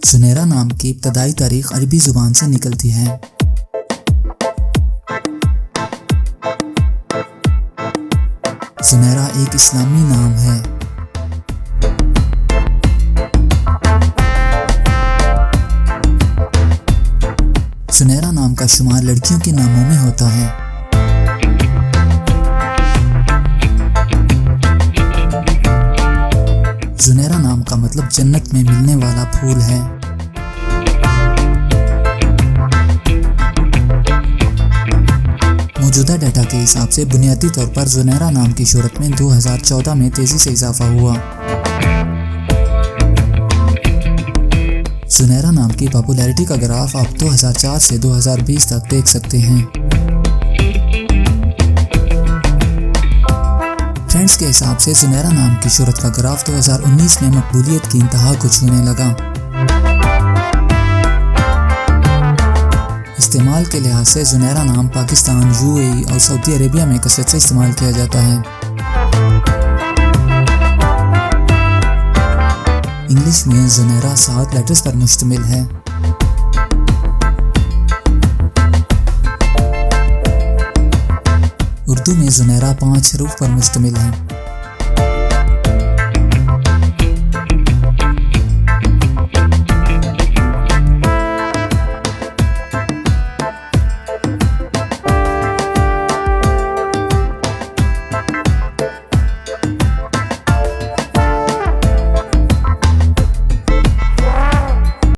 जुनैरा नाम की इब्तदाई तारीख अरबी जुबान से निकलती है। जुनैरा एक इस्लामी नाम है। जुनैरा नाम का शुमार लड़कियों के नामों में होता है। जुनैरा नाम का मतलब जन्नत में मिलने वाला फूल है। मौजूदा डाटा के हिसाब से बुनियादी तौर पर जुनैरा नाम की शोहरत में 2014 में तेजी से इजाफा हुआ। जुनैरा नाम की पॉपुलैरिटी का ग्राफ आप 2004 से 2020 तक देख सकते हैं। ट्रेंड्स के हिसाब से जुनैरा नाम की शोहरत का ग्राफ 2019 में मकबूलियत की इंतहा को छूने लगा। इस्तेमाल के लिहाज से जुनैरा नाम पाकिस्तान, यूएई और सऊदी अरेबिया में कसरत से इस्तेमाल किया जाता है। इंग्लिश में जुनैरा 7 लेटर्स पर मुश्तमिल है। उर्दू में जुनैरा 5 हरूफ पर मुश्तमिल है।